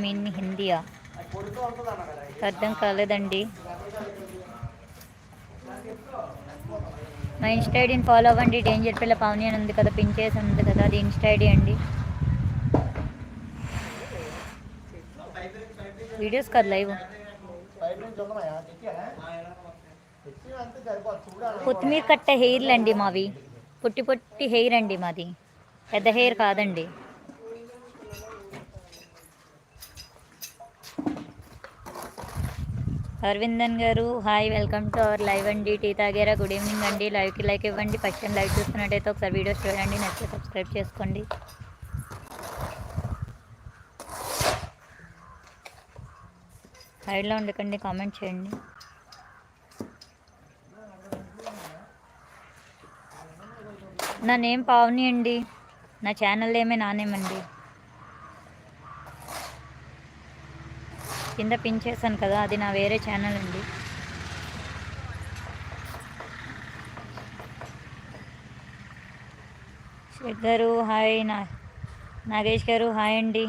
Mean హిందీయా? అర్థం కాలేదండి. మా ఇన్స్టా ఐడిని ఫాలో అవ్వండి. డేంజర్ పిల్ల పావని అని ఉంది కదా, పిన్ చేసి ఉంది కదా, అది ఇన్స్టా ఐడి అండి. వీడియోస్ కాదు, లైవ్. కొత్తిమీర కట్ట హెయిర్లు అండి మావి. పొట్టి పొట్టి హెయిర్ అండి మాది, పెద్ద హెయిర్ కాదండి. అరవిందన్ గారు hi, welcome to our live అండి. టీ తాగారా? గుడ్ ఈవినింగ్ అండి. లైవ్కి లైక్ ఇవ్వండి. ఫస్ట్ టైం లైవ్ చూస్తున్నట్టయితే ఒకసారి వీడియోస్ చూడండి, నచ్చితే సబ్స్క్రైబ్ చేసుకోండి. సైడ్లో ఉండకండి, కామెంట్ చేయండి. నా నేమ్ పావని అండి. నా ఛానల్ ఏమే నా నేమ్ అండి. కింద పిన్ చేశాను కదా, అది నా వేరే ఛానల్ అండి. శేఖ్ గారు హాయ్, నాగేష్ గారు హాయ్ అండి,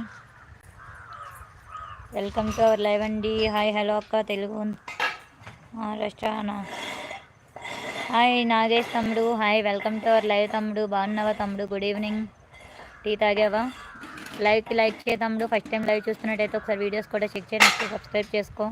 వెల్కమ్ టు అవర్ లైవ్ అండి. హాయ్ హలో అక్క, తెలుగు మహారాష్ట్ర. హాయ్ నాగేష్ తమ్ముడు hi, welcome to our live తమ్ముడు. బాగున్నావా తమ్ముడు? Good evening. టీ తాగావా? లైవ్కి లైక్ చేయ తమ్ముడు. ఫస్ట్ టైం లైవ్ చూస్తున్నట్టయితే ఒకసారి వీడియోస్ కూడా చెక్ చేయండి, సబ్స్క్రైబ్ చేసుకో.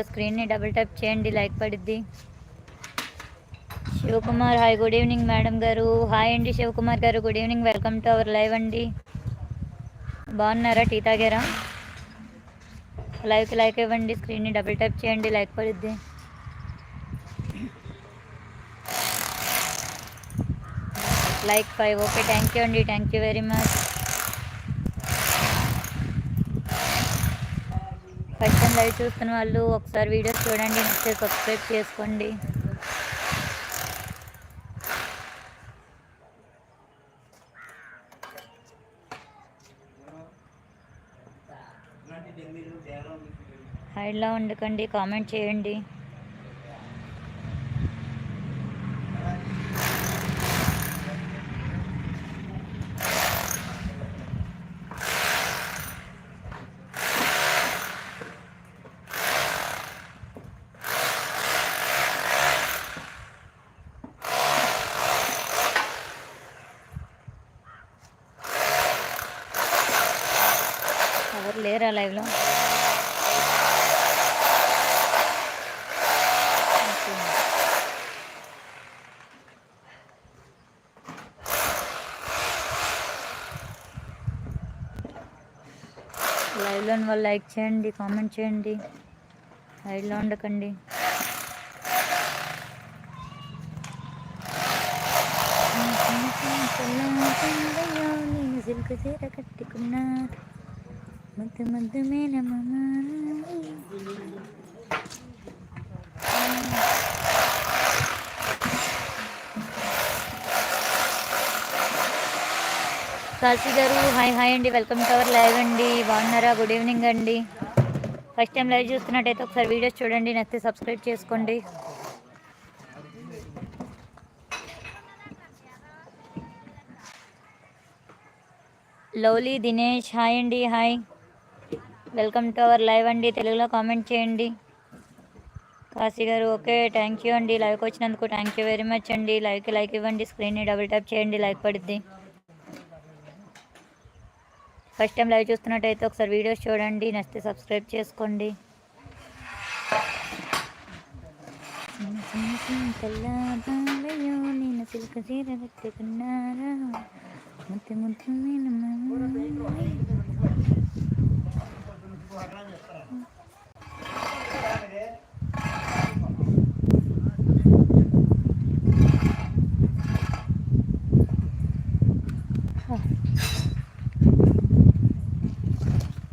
స్క్రీన్ని డబుల్ ట్యాప్ చేయండి, లైక్ పడిద్ది. Shivakumar hi, good evening madam గారు. హాయ్ అండి శివకుమార్ గారు, good evening, welcome to our live అండి. బాగున్నారా? టీ తాగారా? లైవ్కి లైక్ ఇవ్వండి, స్క్రీన్ని డబుల్ ట్యాప్ చేయండి, లైక్ పడిద్ది. లైక్ 5 ఓకే, థ్యాంక్ యూ అండి, thank you very much. First time live చూస్తున్న వాళ్ళు ఒకసారి వీడియోస్ చూడండి, నచ్చితే సబ్స్క్రైబ్ చేసుకోండి. హైడ్లో ఉండకండి, కామెంట్ చేయండి. ఎవరు లేరా లైవ్లో? లైవ్లో వాళ్ళు లైక్ చేయండి, కామెంట్ చేయండి, లైవ్లో ఉండకండి. నేను సిల్క్ చీర కట్టుకున్నా, ముద్దు ముద్దు మేనమామ. కాశీ గారు హాయ్ హాయ్ అండి, వెల్కమ్ టు అవర్ లైవ్ అండి. బాగున్నారా? గుడ్ ఈవినింగ్ అండి. ఫస్ట్ టైం లైవ్ చూస్తున్నట్టయితే ఒకసారి వీడియోస్ చూడండి, నచ్చితే సబ్స్క్రైబ్ చేసుకోండి. లవ్లీ దినేష్ హాయ్ అండి, hi, welcome to our live అండి. తెలుగులో కామెంట్ చేయండి. కాశీ గారు ఓకే, థ్యాంక్ యూ అండి, లైవ్కి వచ్చినందుకు థ్యాంక్ యూ వెరీ మచ్ అండి. లైవ్కి లైక్ ఇవ్వండి, స్క్రీన్ని డబుల్ ట్యాప్ చేయండి, లైక్ పడుద్ది. ఫస్ట్ టైం లైవ్ చూస్తున్నట్టయితే ఒకసారి వీడియోస్ చూడండి, నచ్చితే సబ్స్క్రైబ్ చేసుకోండి. నేను సిల్క్ చీర కట్టుకున్నారా, ముద్దు ముద్దు